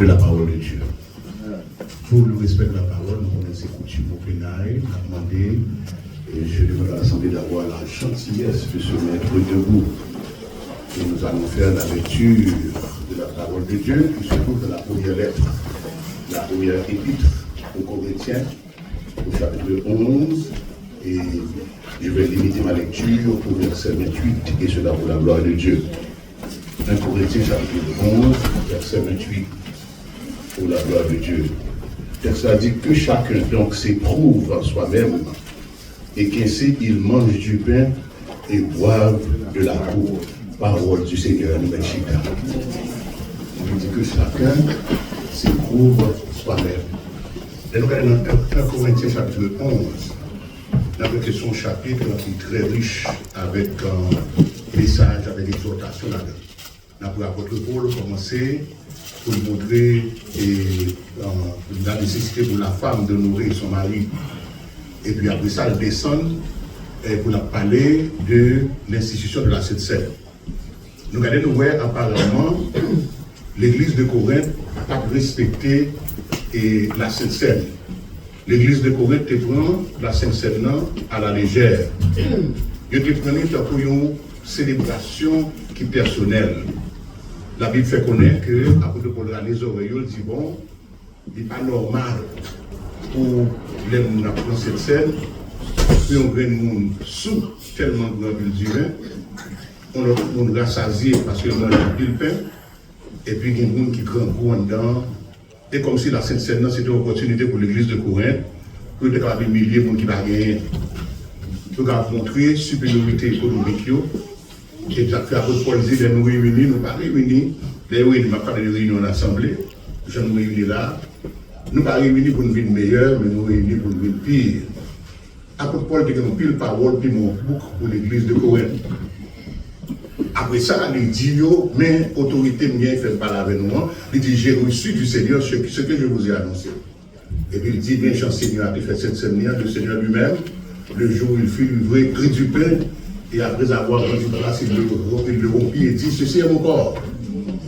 de la parole de Dieu. Pour le respect de la parole, nous connaissons coutume au pénal, nous avons demandé, et je demande à l'Assemblée d'avoir la gentillesse de se mettre debout. Et nous allons faire la lecture de la parole de Dieu qui se trouve dans la première lettre, la première épître aux Corinthiens, au chapitre 11, et je vais limiter ma lecture au verset 28, et cela pour la gloire de Dieu. 1 Corinthiens chapitre 11, verset 28, pour la gloire de Dieu. Ça dit que chacun donc s'éprouve en soi-même, et qu'ainsi il mange du pain et boive de la coupe. Parole du Seigneur, nous Chita. Il dit que chacun s'éprouve soi-même. Et nous regardons dans 1 Corinthiens chapitre 11, avec son chapitre qui est très riche, avec un message, avec exhortation là-dedans. L'apôtre Paul commencer pour montrer la nécessité pour la femme d'honorer son mari. Et puis après ça, elle descend pour la parler de l'institution de la Sainte Seine. Nous regardons, nous voyons apparemment l'église de Corinthe n'a pas respecté la Sainte Seine. L'église de Corinthe prend la Sainte Seine à la légère. Il te prenait pour une célébration qui est personnelle. La Bible fait connaître que, après de Paul les oreilles, il dit bon, il n'est pas normal pour les gens dans cette scène, puis on gagne monde sous tellement de grand divin, on rassasie parce que on a pile pain, et puis il y a des gens qui grand goût dedans, et comme si la Sainte Seine c'était une opportunité pour l'église de Corinthe, pour de capables humilier les gens qui ne va gagner, pour montrer supériorité économique. Et déjà fait apôtre Paul dit, nous réunis, nous pas réunis, les réunis, pas de réunion en assemblée, je nous réunis là, nous pas réunis pour nous vivre meilleur, mais nous réunis pour nous vivre pire. Apôtre Paul dit que nous pile parole, puis mon bouc pour l'église de Corinthe. Après ça, il dit, mais autorité mien, il fait parler avec nous, il dit, j'ai reçu du Seigneur ce que je vous ai annoncé. Et puis il dit, bien, Jean-Seigneur a fait cette scène, le Seigneur lui-même, le jour où il fut livré, pris du pain, et après avoir rendu grâce, il le rompit et dit, ceci est mon corps.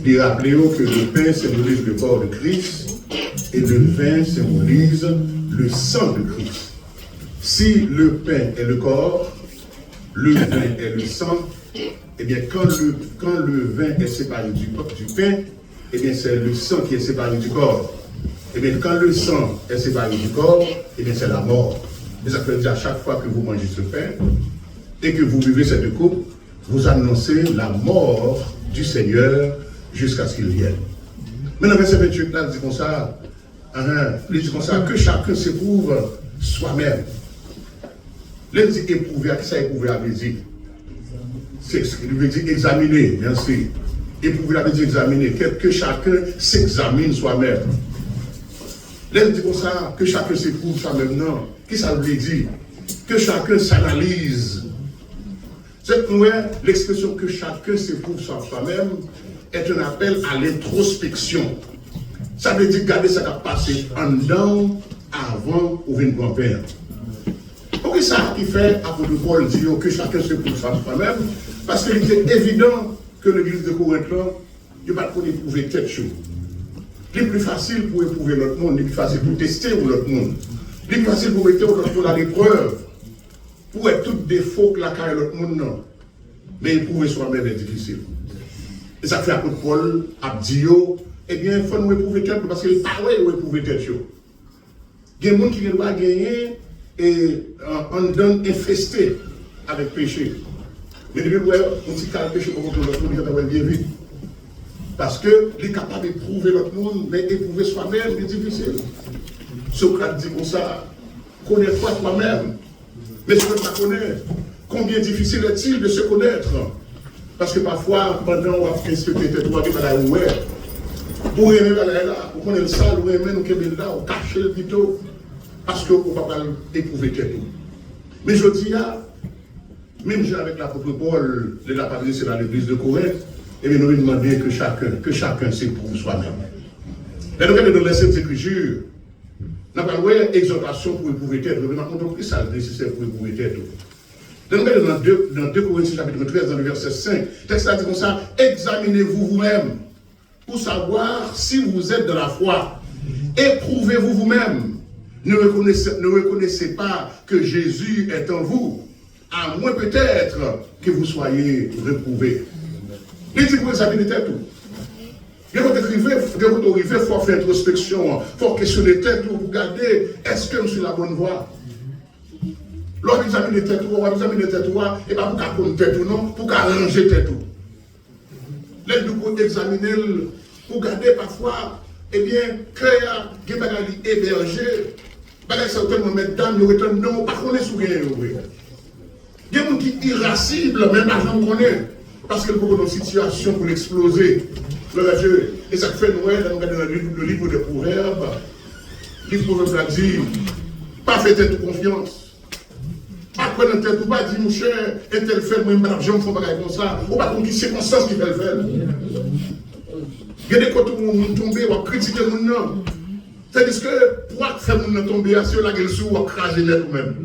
Il rappelez que le pain symbolise le corps de Christ et le vin symbolise le sang de Christ. Si le pain est le corps, le vin est le sang, eh bien quand le vin est séparé du pain, eh bien c'est le sang qui est séparé du corps. Eh bien quand le sang est séparé du corps, eh bien c'est la mort. Et ça veut dire à chaque fois que vous mangez ce pain, et que vous buvez cette coupe, vous annoncez la mort du Seigneur jusqu'à ce qu'il vienne. Maintenant, verset 28, là, il dit comme ça, que chacun s'éprouve soi-même. Là, il dit éprouver, à qui ça éprouver avait dit? Il veut dire examiner, merci. Éprouver avait dit examiner, que chacun s'examine soi-même. Là, il dit comme ça, que chacun s'éprouve soi-même, non. Qui ça veut dire? Que chacun s'analyse. L'expression que chacun s'éprouve sur soi-même est un appel à l'introspection. Ça veut dire garder ce qui a passé en dedans avant ou une grand-père. Pourquoi ça qui fait, apôtre Paul dit que chacun s'éprouve sur soi-même? Parce qu'il était évident que l'église de Corinthe, il n'y a pas pour éprouver tête chaude. C'est plus facile pour éprouver l'autre monde, c'est plus facile pour tester l'autre monde. C'est plus facile pour mettre l'autre monde à l'épreuve. Pour être tout défaut que la carrière de l'autre monde, non. Mais éprouver soi-même est difficile. Et ça fait apôtre Paul, Abdio, eh bien, il faut nous éprouver tête parce qu'il n'est pas vrai de éprouver tête. Il y a des gens qui doivent gagner et en donne infesté avec péché. Mais depuis que on dit qu'il péché pour contre l'autre monde, il va bien vite. Parce qu'il est capable d'éprouver l'autre monde, mais éprouver soi-même est difficile. Socrate dit comme ça, connais-toi toi-même. Mais je ne peux pas connaître. Combien difficile est-il de se connaître? Parce que parfois, pendant qu'on a inspecté tes doigts, pour aimer là, pour connaître le sale, pour aimer nous qu'il là, on cache le plutôt, parce qu'on ne peut pas éprouver tes doigts. Mais je dis, même avec l'apôtre Paul, de la partie c'est dans l'église de Corinthe, et bien nous lui demandons que chacun s'éprouve soi-même. Et donc, dans les Saintes Écritures, nous avons parlé d'exhortation pour éprouver tête. Nous avons compris ça, le nécessaire pour éprouver tête. Dans 2 Corinthiens chapitre 13, dans le verset 5, le texte a dit comme ça, examinez-vous vous-même. pour savoir si vous êtes de la foi. Éprouvez-vous vous-même. Ne reconnaissez pas que Jésus est en vous, à moins peut-être que vous soyez reprouvés. Il dit que vous examinez tout. Quand vous écrivez, il faut faire introspection, il faut questionner tête, vous regardez, est-ce que je suis la bonne voie? Lorsque vous examinez tête, et bien vous caponnez tête ou non, pour arranger tête. Là, vous examinez, vous regardez parfois, eh bien, cœur, qui est hébergé, certainement, mesdames, non, pas qu'on est sous rien. Il y a des gens qui sont irascibles, même pas qu'on connaît, parce que nous avons une situation pour l'exploser. Et ça fait Noël, nous regardons le livre de Proverbes. Le livre de Proverbes a dit, pas fait tête confiance. Pas quoi dans tête ou pas dit, mon cher, et tel fait, moi, madame, je me fais pas comme ça. Ou pas contre qui circonstance qui fait le faire. Il y a des côtés où on tombe, on va critiquer mon nom. C'est-à-dire que pour faire mon nom tomber, c'est la gueule sous, on va craser net ou même.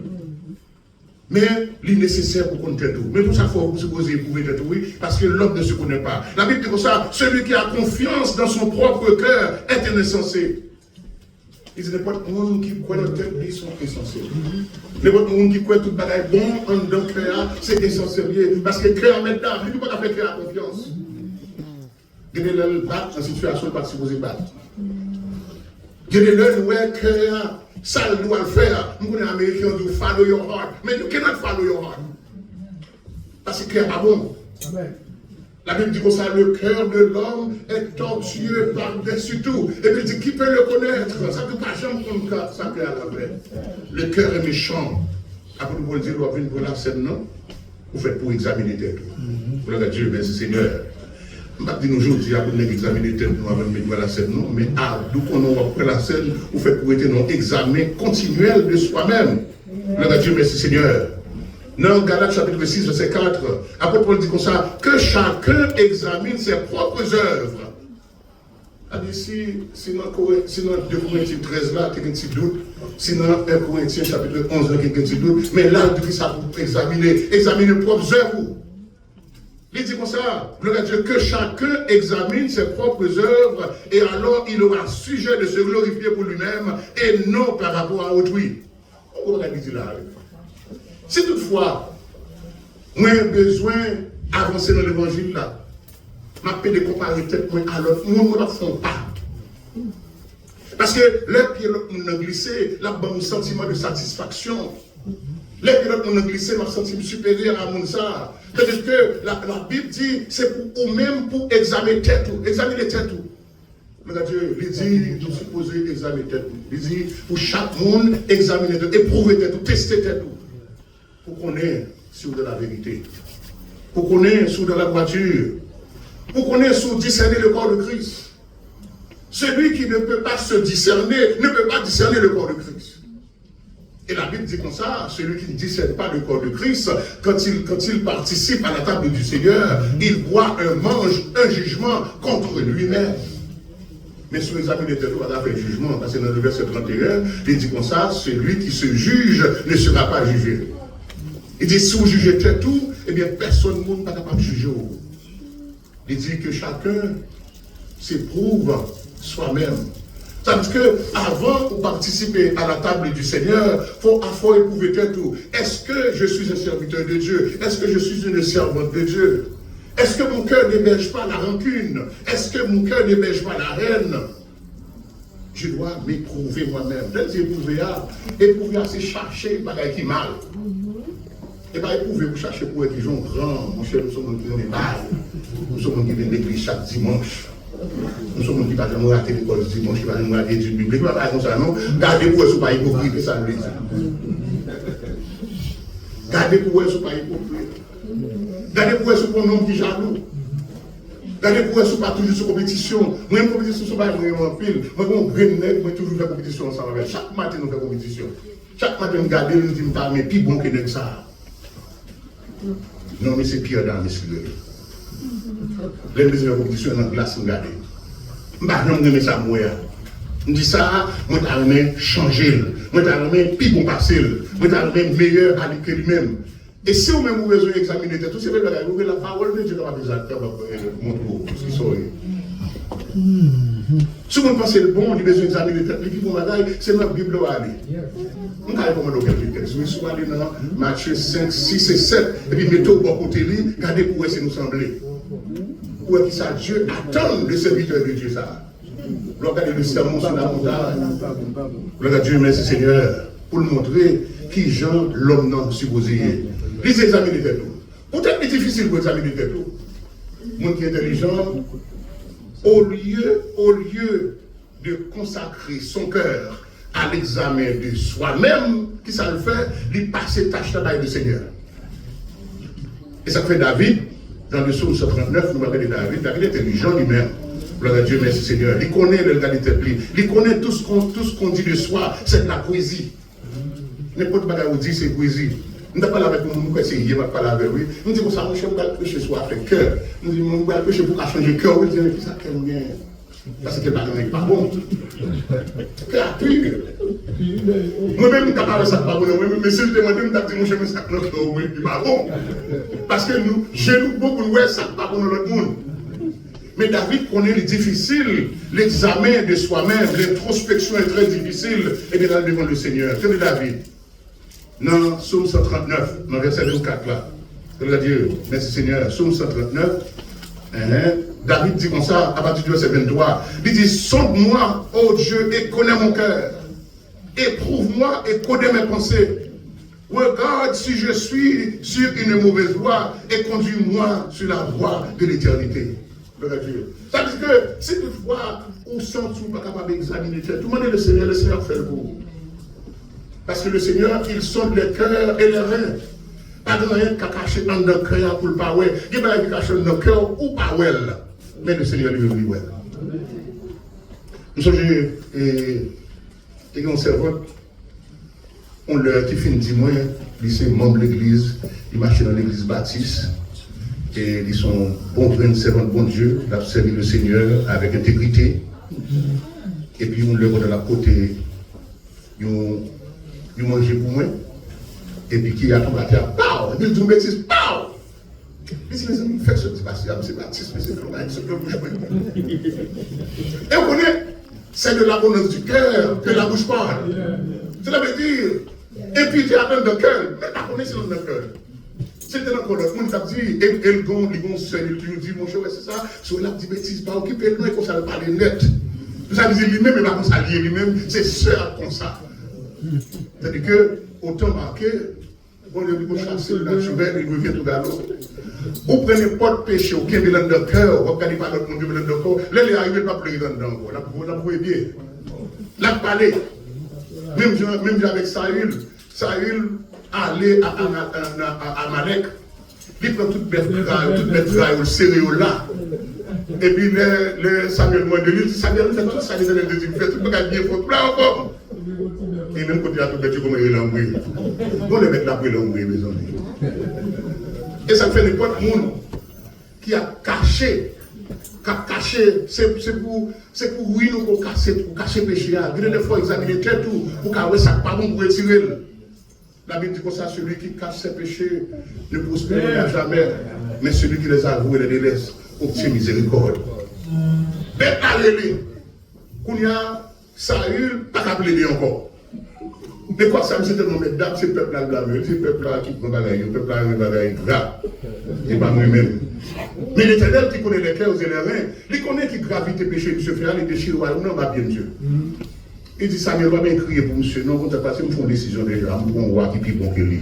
Mais il est nécessaire pour qu'on tout. Mais pour ça, il faut se poser pour être oui, parce que l'homme ne se connaît pas. La Bible dit comme ça, celui qui a confiance dans son propre cœur est un insensé. Il dit n'importe monde qui croit dans le tête, ils sont insensés. N'importe monde qui croit tout le bagage bon en dedans cœur, c'est insensé. Parce que cœur maintenant, il ne peut pas faire cœur à confiance. Il y a des gens qui battent en situation pas supposé battre. Il y a des gens qui cœur. Ça, nous doit le faire. Nous, les Américains, disent follow your heart. Mais you cannot follow your heart. Parce que le cœur n'est pas bon. Amen. La Bible dit comme ça, le cœur de l'homme est tortueux par-dessus tout. Et puis il dit, qui peut le connaître? Ça ne peut pas jamais comprendre ça cœur à la vraie. Le cœur est méchant. Après, vous dire, vous venez pour la scène, non? Vous faites pour examiner tête. Vous l'avez dit, merci Seigneur. Je ne vais pas dire aujourd'hui, après nous examiner tête, nous avons mis la scène, non, mais d'où qu'on a après la scène, vous faites pour être dans examen continuel de soi-même. Nous avons dit, merci Seigneur. Dans Galates chapitre 6, verset 4, apôtre Paul dit comme ça, que chacun examine ses propres œuvres. Si dans 2 Corinthiens 13 là, il y a un petit doute, si dans 1 Corinthiens chapitre 11 là, il y a un petit doute, mais là, il dit ça pour examiner vos propres œuvres. Il dit comme ça, gloire à Dieu, que chacun examine ses propres œuvres et alors il aura sujet de se glorifier pour lui-même et non par rapport à autrui. On va dire là. Si toutefois, moi j'ai besoin d'avancer dans l'évangile là, je vais comparer tête à l'autre, moi je ne fais pas. Parce que les pieds ont glissé, là, j'ai un sentiment de satisfaction. Les pilotes ont glissé, m'a senti supérieur à mon ça. C'est-à-dire que la Bible dit, c'est pour eux-mêmes pour examiner tête tout. Examiner tête tout. Regarde Dieu, il dit, nous supposons examiner tête tout. Il dit, pour chaque monde, examiner tête tout, éprouver tête tout, tester tête tout. Pour qu'on ait sur de la vérité. Pour qu'on ait sur de la voiture. Pour qu'on ait sur discerner le corps de Christ. Celui qui ne peut pas se discerner, ne peut pas discerner le corps de Christ. Et la Bible dit comme ça, celui qui ne discerne pas le corps de Christ, quand il participe à la table du Seigneur, il voit un jugement contre lui-même. Mais sur les amis de Théo, on a fait jugement, parce que dans le verset 31, il dit comme ça, celui qui se juge ne sera pas jugé. Il dit, si vous jugez tout, eh bien personne ne peut pas capable de juger. Il dit que chacun s'éprouve soi-même. Ça veut dire qu'avant de participer à la table du Seigneur, il faut éprouver tout. Est-ce que je suis un serviteur de Dieu? Est-ce que je suis une servante de Dieu? Est-ce que mon cœur n'héberge pas la rancune? Est-ce que mon cœur n'héberge pas la haine? Je dois m'éprouver moi-même. Dès que j'éprouve, c'est chercher les bagages qui mal. Et bien, éprouver, vous cherchez pour être grand. Mon cher, nous sommes qui ont des balles. Nous sommes qui viennent l'église chaque dimanche. Nous sommes qui ne vont pas rater l'école dimanche, qui ne vont pas rater l'étude biblique. Nous ne pas comme ça, non? Gardez pour eux, ce n'est pas hypocrite, ça veut dire. Gardez pour eux, ce n'est pas hypocrite. Gardez pour eux, ce n'est pas un homme qui est jaloux. Gardez pour eux, ce n'est pas toujours sur compétition. Moi, une compétition, ce n'est pas un fil. Moi, je vais toujours faire compétition ensemble avec. Chaque matin, nous faisons compétition. Chaque matin, nous regardons, nous disons, mais plus bon que ça. Non, mais c'est pire dans les les maisons de compétition dans la glace, nous regardons. Je ne sais pas ça, moi. Je dis ça, moi, je vais changer. Moi, je vais plus bon passer. Moi, je vais meilleur à lui-même. Et si vous-même vous besoin d'examiner tout, c'est vrai que vous avez la parole de Dieu dans la maison, vous montrez ce qui sont. Si vous pensez le bon, on a besoin d'examiner les têtes, qui vont bagaille, c'est notre Bible à aller. On va recommander quelques textes. Vous soyez allé dans Matthieu 5, 6 et 7, et puis mettez au bon côté, regardez pour essayer de nous sembler. Pour qui ça, Dieu attend le serviteur de Dieu ça. Regardez le sermon sur la montagne. Regardez Dieu, merci Seigneur, pour nous montrer qui Jean, l'homme non supposé. Les examiner les têtes. Peut-être que c'est difficile pour examiner les têtes. Monde qui est intelligent, au lieu de consacrer son cœur à l'examen de soi-même, qui ça le fait, il passe tâche travail du Seigneur. Et ça fait David, dans le psaume 139, nous parlons de David. David est intelligent lui-même. Gloire à Dieu, merci Seigneur. Il connaît le regard de tête. Il connaît tout ce qu'on dit de soi, c'est de la poésie. N'importe quoi qu'on dit, c'est poésie. Nous ne parlons pas avec nous, c'est hier, nous parlons avec lui. Nous disons, ça, mon cher, nous allons prêcher soit avec cœur. Nous disons, nous allons prêcher pour changer le cœur. Nous disons, ça, qu'elle bien. Parce que le bagage n'est pas bon. Cœur pur. Moi-même, je ne parle pas de ça, pas bon. Mais si je demande, je me dis, mon cher, ça, n'est pas bon. Parce que nous, chez nous, beaucoup, nous, ça, n'est pas bon dans l'autre monde. Mais David connaît le difficile, l'examen de soi-même, l'introspection est très difficile, et bien là, devant le Seigneur. Tenez David. Non, Psaume 139, dans verset 24 là. Gloire à Dieu, merci Seigneur. Psaume 139. David dit comme ça, à partir du verset 23. Il dit, sonde-moi, ô Dieu, et connais mon cœur. Éprouve-moi et connais mes pensées. Regarde si je suis sur une mauvaise voie et conduis-moi sur la voie de l'éternité. Gloire à Dieu. Ça veut dire que si toutefois, on sent tout pas capable d'examiner, tout le monde est le Seigneur fait le beau. Parce que le Seigneur, il sonde les cœurs et les reins. Pas de rien qu'à cacher dans le cœur pour le pas ouais. Il y a des cacher dans le cœur ou pas ouais. Mais le Seigneur lui dit ouais. Nous sommes et on servante, on leur qui finit dis-moi, ils sont membres de l'église, ils marchent dans l'église baptiste. Et ils sont bons frères, servants de bon Dieu, ils ont servi le Seigneur avec intégrité. Et puis on leur voit de la côté, ils mangent pour moi. Et puis qui a tout battu à pau, ils disent bêtise, pau. Ils disent, mais faites ce petit c'est baptiste, mais c'est comme ça, et on connaît, c'est de l'abondance du cœur que la bouche parle. Cela veut dire, et puis tu as dans le cœur, mais la connaissance dans le cœur. C'était encore le monde qui a dit, et le gon, les gons seuls, ils lui disent, mon cher, c'est ça, sur la petite bêtise, pas occupé le nom, et qu'on s'en parle net. Ça veut dire lui-même, il va qu'on s'allier lui-même, c'est seul comme ça. C'est-à-dire que, autant marqué, on lui chasser le naturel, il revient tout galop. Vous prenez pas de péché, aucun bilan de cœur, vous regardez pas l'autre monde qui bilan de cœur, là, il arrive pas pleurer dedans, vous la pouvez bien. Là, parler. Même avec Saül allait à Malek, il prend toute bête graille, le céréaux là. Et puis, le Samuel m'a dit, Samuel fait tout ça, il fait tout le monde bien fort, là encore. Et même quand il a tout bête, comme il l'a envoyé. On le met là pour l'envoyer, mes amis. Et ça fait n'importe qui monde qui a caché, c'est pour oui, nous pour cacher le péché. Il y a des fois examiner tout pour qu'il ça pas bon pour retirer. La Bible dit comme ça, celui qui cache ses péchés ne prospérera jamais, mais celui qui les avoue et les délaisse obtient miséricorde. Mais allez, qu'on y a Saül, pas qu'à plaider encore. Mais quoi, ça me dit tellement d'âme, c'est le peuple-là blâmeux, c'est le peuple-là qui prend bagaille, le peuple-là qui prend bagaille grave. Et pas moi-même. Mais l'Éternel qui connaît les cœurs et les reins, il connaît qui gravite les péchés, monsieur frère, il déchire, non, va bien, Dieu. Il dit, Samuel va bien crier pour monsieur, non, quand on passe, on fait une décision déjà, on voit qui est plus bon que lui.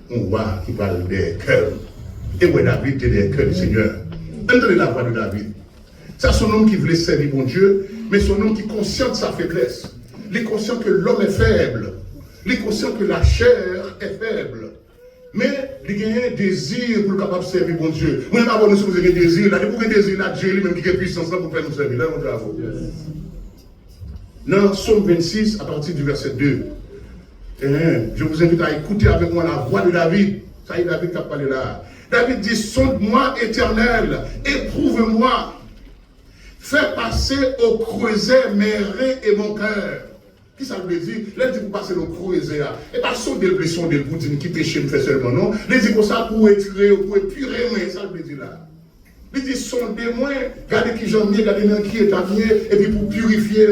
On voit qui parle des cœurs. Et moi, David, c'est des cœurs du Seigneur. Entendez la voix de David. C'est son homme qui voulait servir bon Dieu, mais son homme qui est conscient de sa faiblesse. Il est conscient que l'homme est faible. Il est conscient que la chair est faible. Mais il a un désir pour le capable de servir bon Dieu. Moi, je ne sais pas si vous avez un désir. Là, pour un désir, là, Dieu lui-même qui a puissance pour faire nous servir. Là, on travaille. Dans Psaume 26, à partir du verset 2, je vous invite à écouter avec moi la voix de David. Ça y est, David qui a parlé là. David dit, sonde-moi, Éternel, éprouve-moi. Fais passer au creuset mes reins et mon cœur. Qui ça veut dire? Là, il dit pour passer au creuset. Et pas sonder le blesson de vous dire qui péché me fait seulement, non. Il dit pour ça, pour étirer, pour épurer, mais ça veut dire là. Il dit, sondez-moi, regardez qui j'en ai, regardez qui est à mieux, et puis pour purifier.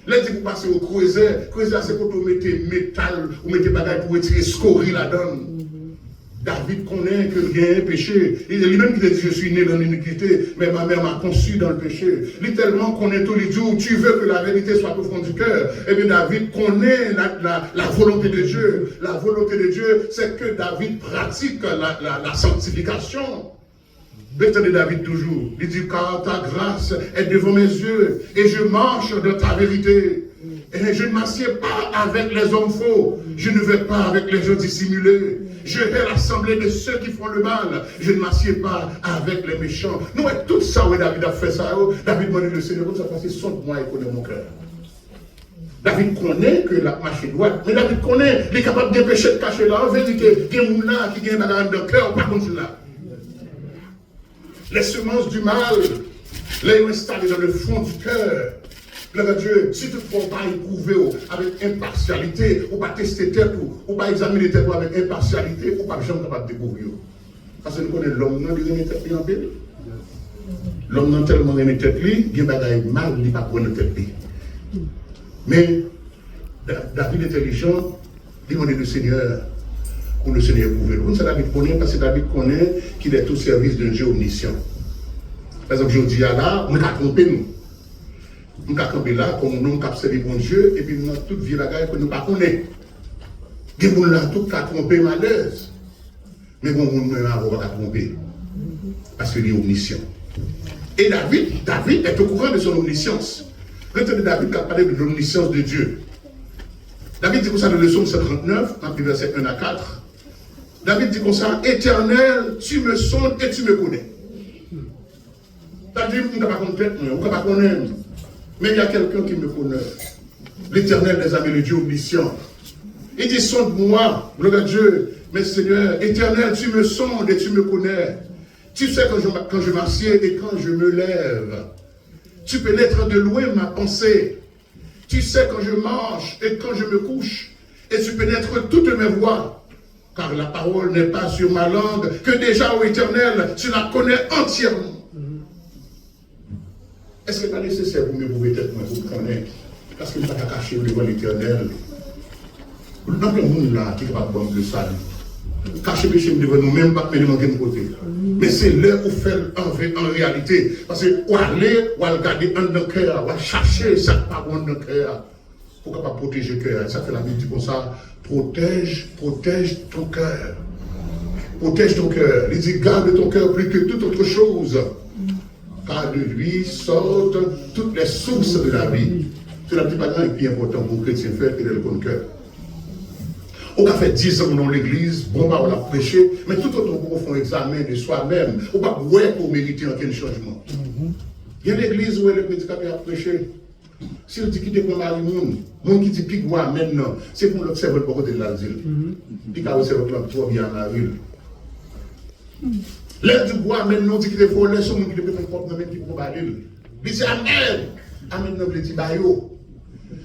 Là, il dit, pour passer au creuset, c'est pour mettre métal, ou mettre bagaille pour retirer scorie là-dedans. David connaît qu'il y a un péché. Il est lui-même qui dit, je suis né dans l'iniquité, mais ma mère m'a conçu dans le péché. Il tellement connaît tous les jours, tu veux que la vérité soit au fond du cœur. Et bien David connaît la volonté de Dieu. La volonté de Dieu, c'est que David pratique la sanctification. L'éternel David toujours, il dit, car ta grâce est devant mes yeux, et je marche dans ta vérité. Et je ne m'assieds pas avec les hommes faux, je ne vais pas avec les gens dissimulés. Je vais l'assemblée de ceux qui font le mal. Je ne m'assieds pas avec les méchants. Nous, tout ça, oui, David a fait ça. David m'a dit le Seigneur, ça passe, sonde-moi et connaît mon cœur. David connaît que la marche est droite, mais David connaît, il est capable de pécher de cacher là. En vérité, il y a un là qui gagne dans le cœur, pas comme cela. Les semences du mal, les installées dans le fond du cœur. Gloire à Dieu, si tu ne peux pas éprouver avec impartialité, ou pas tester tête, ou pas examiner tête avec impartialité, ou pas jamais capable de découvrir. Parce que nous connaissons l'homme, non, il remet tête en pile. L'homme non tellement remet tête, il y a des choses mal, il n'est pas pour tête. Mais David intelligent, il demande le Seigneur, pour le Seigneur éprouver. Comme ça, David connaît, parce que David connaît qu'il est au service d'un Dieu omniscient. Par exemple, je dis là, on a trompé nous. Nous avons campé là, comme nous avons servi bon Dieu, et puis nous avons toute vie bagaille que nous ne connaissons pas. Des gens là, tout qui ont trompé malheureuse. Mais bon, nous ne pouvons pas tromper. Parce qu'il est omniscient. Et David est au courant de son omniscience. Retenez David qui a parlé de l'omniscience de Dieu. David dit comme ça dans le psaume 139, dans les versets 1 à 4. David dit comme ça, Éternel, tu me sondes et tu me connais. C'est-à-dire, on ne peut pas connaître, on ne peut pas connaître. Mais il y a quelqu'un qui me connaît. L'Éternel des amis, le Dieu omniscient. Il dit, sonde-moi, gloire à Dieu. Mais Seigneur, Éternel, tu me sondes et tu me connais. Tu sais quand je m'assieds et quand je me lève. Tu pénètres de loin ma pensée. Tu sais quand je marche et quand je me couche. Et tu pénètres toutes mes voies. Car la parole n'est pas sur ma langue, que déjà, ô Éternel, tu la connais entièrement. Est-ce que c'est pas nécessaire pour me prouver tête moi pour connaître? Parce que je ne peux pas cacher devant l'Éternel. Dans le monde là, qui est capable de salut. Cacher péché devant nous-mêmes, pas de manquer de côté. Mais c'est l'heure où faire en réalité. Parce que ou aller, ou aller garder un de cœur, ou chercher cette parole de cœur. Pour capable protéger le cœur. Ça fait la Bible dit comme ça. Protège ton cœur. Protège ton cœur. Il dit garde ton cœur plus que toute autre chose. Car de lui sortent toutes les sources de la vie. C'est la petite bagarre qui est important pour le chrétien faire et le bon cœur. On a fait 10 ans dans l'église, bon, on a prêché, mais tout autant qu'on fait un examen de soi-même, on va voir pour mériter aucun changement. Il y a l'église où le prédicateur a prêché. Si on dit qu'il dépend mal du monde qui dit pique moi maintenant, c'est pour l'observer le côté de l'asile. Puis quand on observe le trop bien dans la ville. L'air du bois, maintenant, on dit qu'il est volé, c'est monde qui dépend de propre nom qui peut pas aller. Il dit Amen. Amen, non, il dit Bayo.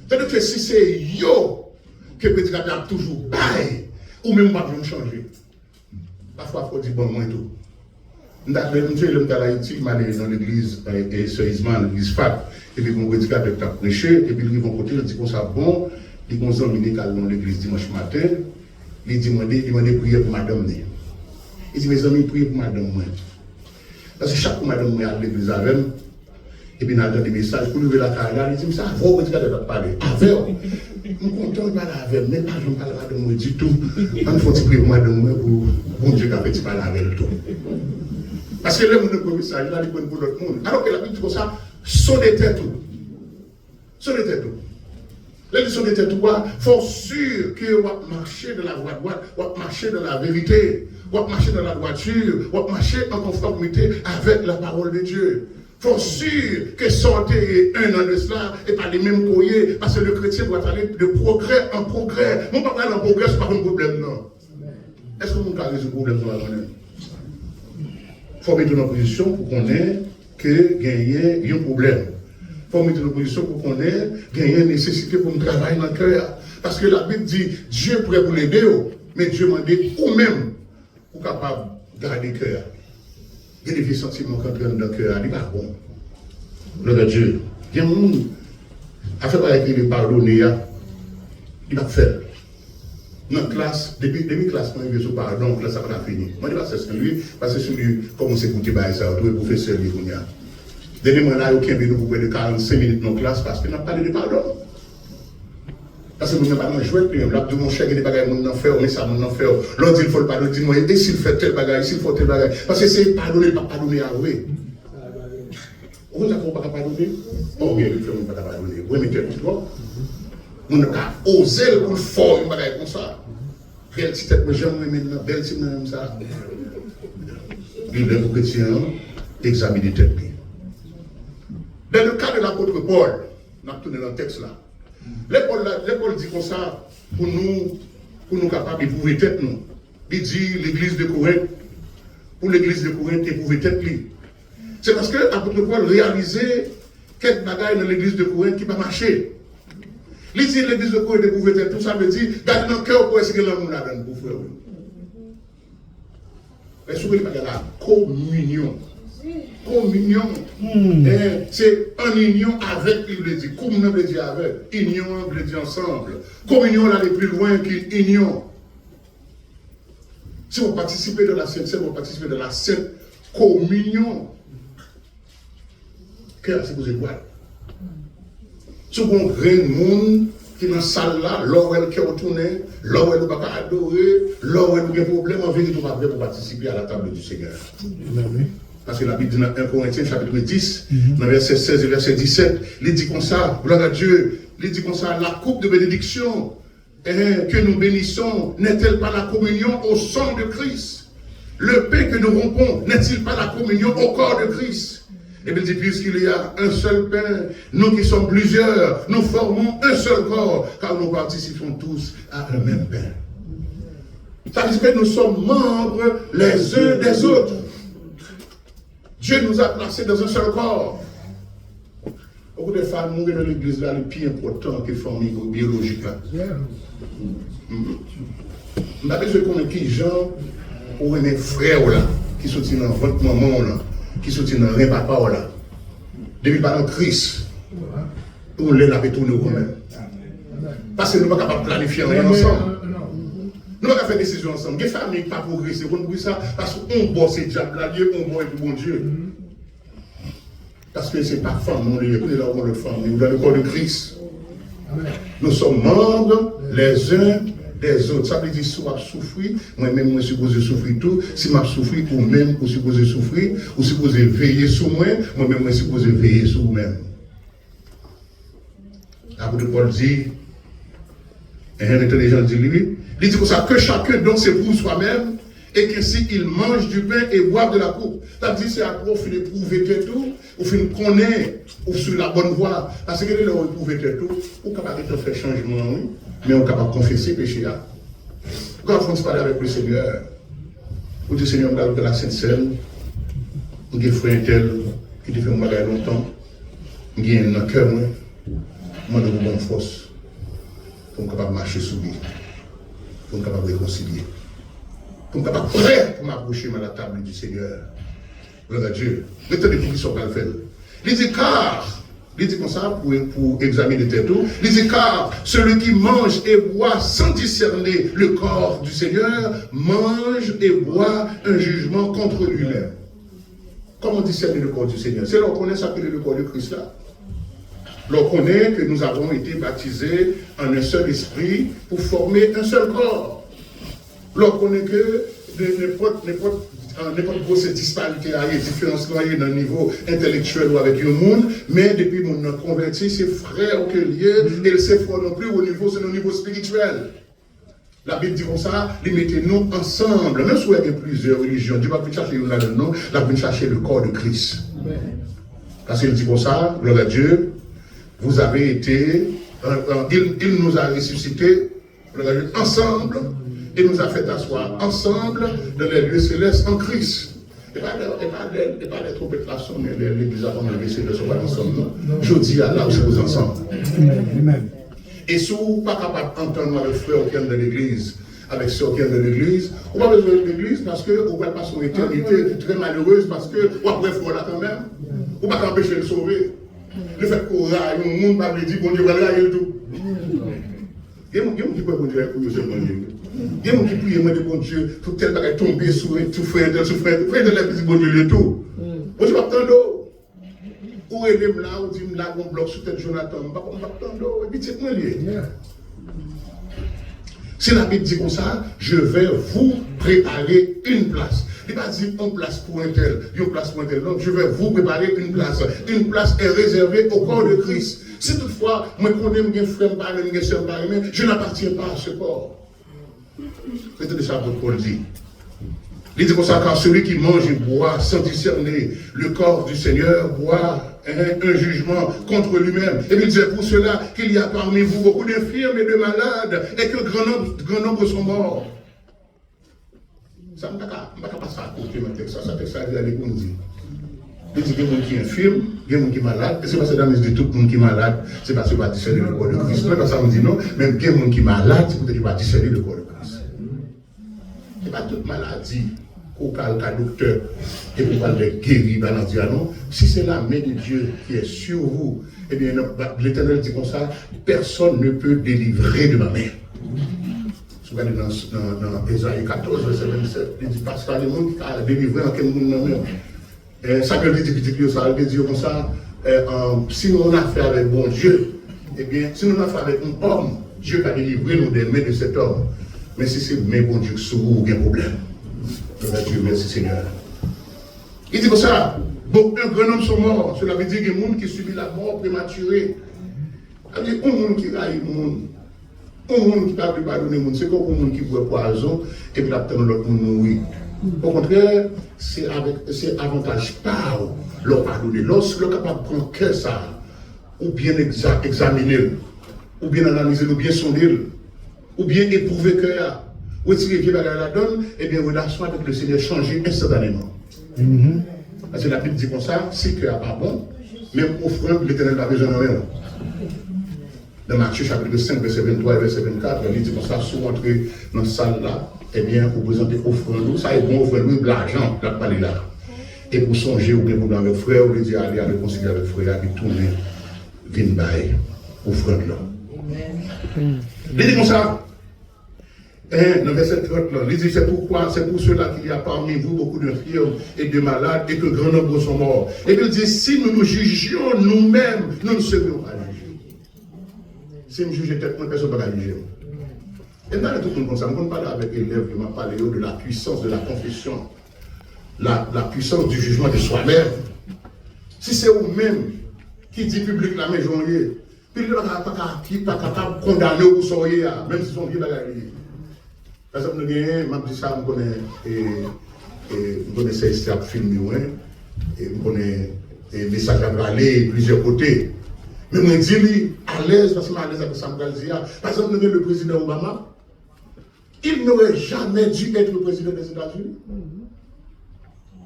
C'est-à-dire que si c'est yo que le prédicateur a toujours bail, ou même pas de changer. Parfois, il faut dire bon, moi et tout. Je suis allé dans l'église, et ce Isman, l'église FAP, et puis mon prédicateur a prêché, et puis ils vont côté, il dit qu'on ça bon, ils vont s'emmener dans l'église dimanche matin, il demande prier pour madame. Il dit mes amis, priez pour madame. Parce que chaque fois madame est à l'église avec, et puis il a des messages pour lever la carrière, il dit mais ça, vous prédicateur va parler. Avec, je suis content de parler avec, mais pas je ne parle pas de moi du tout. Il faut prier pour madame pour bon Dieu qui a fait parler avec le tout. Parce que les gens ne peuvent pas, là, ils prennent pour l'autre monde. Alors que la Bible dit comme ça, sont des têtes tout. Sont des têtes tout. Les sont des têtes tout, il faut sûr que vous marchez dans la voie droite, vous marchez dans la vérité, vous marchez dans la droiture, vous marchez en conformité avec la parole de Dieu. Il faut sûr que sortez un an de cela et pas les mêmes courriers, parce que le chrétien doit aller de progrès en progrès. Mon papa en progrès, ce n'est pas un problème, non. Est-ce que vous avez résoudre le problème dans la journée? Il faut mettre en position pour qu'on ait que gagner un problème. Il faut mettre en position pour qu'on ait gagner une nécessité pour nous travailler dans le cœur. Parce que la Bible dit, Dieu est prêt pour l'aider, mais Dieu m'a dit, ou même, pour capable de garder le cœur. il y a des vieux sentiments qui entrent dans le cœur, il n'est pas bon. Le Dieu, il y a un monde, à faire avec les pardonner, il va faire. Dans la classe, depuis classe, quand il vient sur pardon, la classe a fini. Moi, je ne sais pas si c'est lui, parce que c'est lui, comment c'est écouté par ça, tous les professeurs, les gens. Dernièrement, là, il y a nous pour de 45 minutes dans la classe parce qu'il n'a pas parlé de pardon. Parce que nous n'avons pas de jouet, puis on a dit mon cher, il y a des bagages, on en fait, mais ça, on en fait. L'autre dit, il faut le pardonner, dit, moi, et s'il fait tel bagage, s'il faut tel bagage. Parce que c'est pardonner, pas pardonner à oui. On ne peut pas pardonner. Oh, bien, il ne peut pas pardonner. Oui, mais tu es toi. On n'a pas osé le fort, un bagage comme ça. Belle petite tête, mais j'aime maintenant, belle petite même ça. Le chrétien examine les têtes. Dans le cas de l'apôtre Paul, on a tourné dans le texte là. L'épaule dit comme ça, pour nous capables d'éprouver tête nous. Il dit l'église de Corinthe, pour l'église de Corinthe, éprouver tête lui. C'est parce que l'apôtre Paul réalisait quelques bagages dans l'église de Corinthe qui ne va pas marcher. Il dit l'église de Corinthe éprouver tête, tout ça veut dire, gardez dans le cœur pour essayer de l'amour là-dedans pour frère. Mais ce que il y a la communion. Communion, c'est en union avec, il veut dire, communion veut dire avec, union veut dire ensemble. Communion, là, est plus loin qu'union. Si vous participez de la Sainte Seine, vous participez de la Sainte Communion. Qu'est-ce que vous êtes? Si vous avez un monde qui est dans la salle là, là où elle est retournée, là où elle ne peut pas adorer, là où elle a des problèmes, en vérité, vous ne pouvez pas participer à la table du Seigneur. Parce que la Bible dit dans 1 Corinthiens chapitre 10, dans verset 16 et verset 17, il dit comme ça, gloire à Dieu, il dit comme ça, la coupe de bénédiction que nous bénissons n'est-elle pas la communion au sang de Christ? Le pain que nous rompons n'est-il pas la communion au corps de Christ? Et bien il dit, puisqu'il y a un seul pain, nous qui sommes plusieurs, nous formons un seul corps, car nous participons tous à un même pain. Ça veut dire que nous sommes membres les uns des autres. Dieu nous a placés dans un seul corps. Beaucoup de femmes mourent dans l'église là, le plus important que la famille biologique là. Je n'ai pas besoin de connaître qui gens ou mes frères là, qui sont dans votre maman là, qui sont dans le papa là. Depuis par le Christ, on les l'a tourné au même. Parce que nous ne sommes pas capables de planifier rien ensemble. Nous avons fait des décisions ensemble. Les familles ne pas progresser. Vous ne ça parce qu'on bosse et diable là, Dieu, on bosse et bon Dieu. Parce que ce n'est pas femme, on est là où on est femme, nous dans le corps de Christ. Nous sommes membres les uns des autres. Ça veut dire si on souffrir, moi-même, je suis supposé souffrir tout. Si je souffrir, ou même, vous supposez souffrir, ou supposez veiller sur moi, moi-même, je suis supposé veiller sur vous-même. L'apôtre Paul dit, et un intelligent dit lui, il dit comme ça, que chacun donne ses pour soi-même, et qu'ainsi il mange du pain et boive de la coupe. C'est-à-dire, c'est après on finit prouver tout, on finit connaître, ou sur la bonne voie. Parce que là, on prouve tout, on est capable de faire changement, oui, mais on est capable de confesser péché. Quand on se parle avec le Seigneur, on dit Seigneur, on regarde la Sainte Seine, on dit frère tel, qui te fait un bagage longtemps, on dit un cœur, moi, de bonne force, pour être capable de marcher sous lui, pour être capable de réconcilier. Pour être capable prêt pour m'approcher à la table du Seigneur. Gloire à Dieu. Mettez-les pour qu'ils soient pas le faire. Il dit car, il dit comme ça pour examiner tes tours. Il dit car celui qui mange et boit sans discerner le corps du Seigneur mange et boit un jugement contre lui-même. Comment discerner le corps du Seigneur? C'est là qu'on connaît s'appeler le corps de Christ là. L'on connaît que nous avons été baptisés en un seul esprit pour former un seul corps. L'on connaît que n'importe grosse disparité, différence dans le niveau intellectuel ou avec le monde, mais depuis mon converti, c'est frère que lié, et c'est fort non plus au niveau, c'est au niveau spirituel. La Bible dit comme ça, les mettez-nous ensemble, même si il y a plusieurs religions, Dieu va plus chercher là le nom, il va plus chercher le corps de Christ. Parce qu'il dit comme ça, gloire à Dieu, vous avez été, il nous a ressuscités, ensemble, et nous a fait asseoir ensemble dans les lieux célestes en Christ. Et pas les trompettes là sont, mais l'église avant de laisser de se voir ensemble. Je dis à là où vous ensemble. Et si vous n'êtes pas capable d'entendre le frère qui est dans l'église, avec certains de l'église. On va besoin de l'église parce que on va passer une éternité qui est très malheureuse parce que on va pouvoir là quand même. On va pas empêcher de le sauver. Le fait qu'on raille, le monde ne va pas dire bon Dieu va railler le tout. Il y a des gens qui peuvent bon Dieu pour Dieu. Il y a des gens qui prient de bon Dieu pour tel bagage tomber sur tout frère, frère de la petite bon Dieu le tout. Bon Dieu va attendre. Où est le là, où dit là, on bloque sur tête Jonathan, on va attendre. Et puis c'est moi lié. Si la Bible dit comme ça, je vais vous préparer une place. Il va dire une place pour un tel, une place pour un tel. Donc je vais vous préparer une place. Une place est réservée au corps de Christ. Si toutefois, moi connais mes frères, mes soeurs, je n'appartiens pas à ce corps. C'est de ça que Paul dit. Il dit comme ça, car celui qui mange et boit sans discerner le corps du Seigneur boit un jugement contre lui-même. Et il disait pour cela qu'il y a parmi vous beaucoup d'infirmes et de malades et que grand nombre sont morts. Ça ne va pas passer à côté de texte. Ça texte à dire pour nous dire. Il dit qu'il y a des gens qui sont infirmes, il y a des gens qui sont malades. Et c'est pas ça dans dit tout le monde qui est malade, c'est parce qu'il va discerner le corps de Christ. Non, ça me dit non, même il y a des gens qui sont malades, c'est peut-être qu'il va discerner le corps de Christ. Ce n'est pas toute maladie qu'on parle qu'à docteur et qu'on parle de guérir, non. Si c'est la main de Dieu qui est sur vous, eh bien, l'Éternel dit comme ça, personne ne peut délivrer de ma main. Si vous regardez dans Ésaïe 14, verset 27, il dit, parce qu'il y a des gens qui ont délivré en quel monde même. Ça veut dire ça veut dire comme ça, si nous avons affaire avec bon Dieu, eh bien, si nous avons affaire avec un homme, Dieu va délivrer nous des mains de cet homme. Mais si c'est mais bon Dieu sur vous, il y a un problème. Dieu, merci Seigneur. Il dit comme ça, bon, un grand homme sont morts. Cela veut dire qu'il y a des gens qui subissent la mort prématurée. Il y a des gens qui raillent le monde. Un monde qui ne peut pas pardonner le monde. C'est comme un monde qui boit poison et puis après l'autre monde mourir. Au contraire, c'est avantage par leur pardonner. Lorsque le capable de prendre que ça, ou bien examiner, ou bien analyser, ou bien sonder, ou bien éprouver que ou tirer qui va la donne, et bien relation avec le Seigneur changer instantanément. Parce que la Bible dit comme ça, si que n'est pas bon, même offrande, l'Éternel n'a besoin de rien. Dans Matthieu chapitre 5, verset 23 et verset 24, il dit comme ça, si vous entrez dans cette salle-là, eh bien, vous présentez offrande, ça est bon, offrande, de l'argent, la parler là. Et pour songer, ou bien pour dans le frère, vous dire, allez, allez, concilier avec le frère, et tourner, vine bail, offrande là. Il dit comme ça, dans le verset 30, il dit c'est pour cela qu'il y a parmi vous beaucoup d'infirmes et de malades et que grand nombre sont morts. Et puis il dit, si nous nous jugions nous-mêmes, nous ne serions pas jugés. Si nous jugeons quelqu'un, personne ne va pas juger. Et dans tout le monde comme ça, on parle avec élèves, je m'en parle de la puissance de la confession, la puissance du jugement de soi-même. Si c'est vous-même qui dit public la maison, puis il n'y a pas capable de condamner ou soyez, même si son vie va gagner. Par exemple, nous avons dit ça, je connais ces films, et je connais les messages à aller plusieurs côtés. Mais je dis à l'aise, parce que je suis à l'aise avec Sam Galzia. Par exemple, nous avons le président Obama. Il n'aurait jamais dû être le président des États-Unis.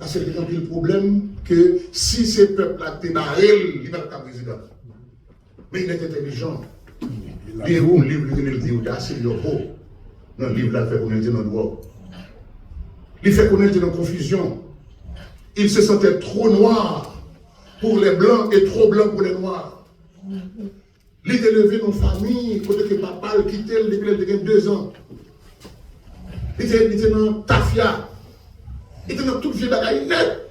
Parce qu'il y a le problème que si ces peuples-là étaient dans il n'y a pas de président. Mais il est intelligent. Il y a un livre qui dit qu'il est assez beau. Dans le livre, il fait qu'on était dans le droit. Il fait qu'on était dans la confusion. Il se sentait trop noir pour les blancs et trop blanc pour les noirs. Il était élevé dans une famille, côté que papa le quittait depuis qu'il avait 2 ans. Il était dans Tafia. Il était dans toute vie bagaille net.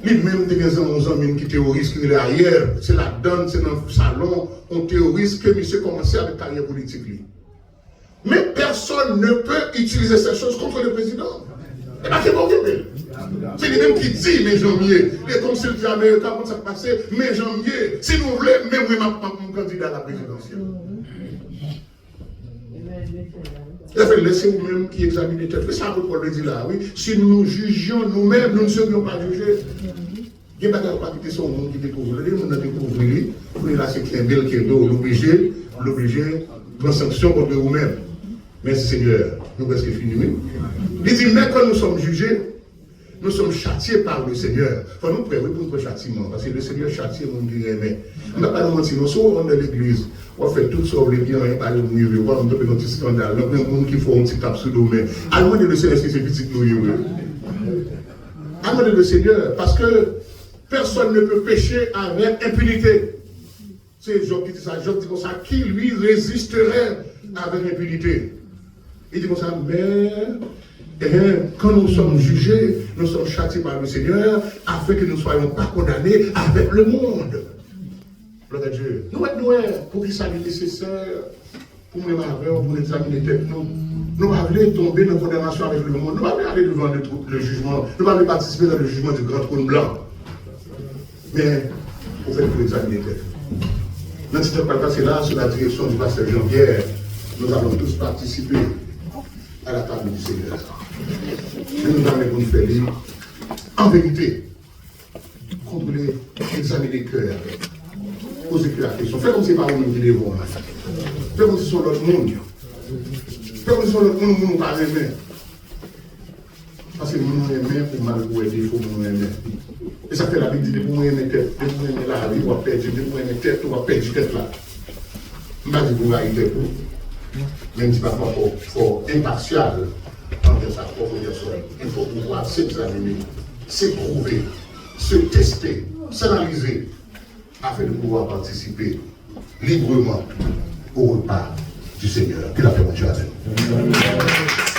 Lui-même, il était dans un homme qui terroriste, qui est arrière. C'est la donne, c'est dans le salon, on terroriste que monsieur commençait avec la carrière politique. Mais personne ne peut utiliser ces choses contre le président. Et bien, c'est bon, c'est lui-même qui dit, mes janvier. Et comme si le dit américain, comment ça passait, mes janvier. Si nous voulons, même moi, mon candidat à la présidentielle. Il a fait laisser vous-même qui examine les têtes. C'est ça que Paul dit là, oui. Si nous nous jugions nous-mêmes, nous ne serions pas jugés. Il n'y a pas de quitter son monde qui découvre. Le monde a découvert, pour là, c'est un bel qui est l'obligé, prendre sanction contre vous-même. Merci Seigneur, nous presque fini. Il dit, mais quand nous sommes jugés, nous sommes châtiés par le Seigneur. Il faut nous préparer pour notre châtiment, parce que le Seigneur châtie mon qui aimait. On n'a pas de mentir, nous sommes dans l'église, On fait tout ça, on veut bien, on va nous mourir, on va nous tomber dans un petit scandale. Il y a des gens qui font un petit tape sous nous, mais à demander le Seigneur si c'est petit nous. À demander le Seigneur, parce que personne ne peut pécher avec impunité. C'est Job qui dit ça. Job dit comme ça, qui lui résisterait avec impunité? Il dit comme ça, mais quand nous sommes jugés, nous sommes châtiés par le Seigneur, afin que nous ne soyons pas condamnés avec le monde. Gloire à Dieu. Nous, pour qu'il soit nécessaire, pour nous pour examiner tête, nous allons tomber dans la condamnation avec le monde. Nous allons aller devant le jugement. Nous allons participer dans le jugement du grand trône blanc. Mais, il faut examiner tête. Dans ce temps c'est là, sous la direction du pasteur Jean-Pierre, nous allons tous participer à la table du Seigneur. Et nous allons nous faire en vérité, contrôler, examiner les cœurs, poser la question. Fais comme si par nous qui devons. Fais comme si sur l'autre monde. Fais comme si sur l'autre monde, nous ne pas aimer. Parce que nous aimons pour mal ou défaut, nous aimons. Et ça fait la Bible dit, pour aimer tête, pour aimer la vie, on va perdre, pour aimer tête, on va perdre tête là. Je ne vais pas dire pour la tête, même si parfois il faut impartial envers sa propre personne. Il faut pouvoir s'examiner, s'éprouver, se tester, s'analyser, afin de pouvoir participer librement au repas du Seigneur. Que la paix de Dieu avec nous.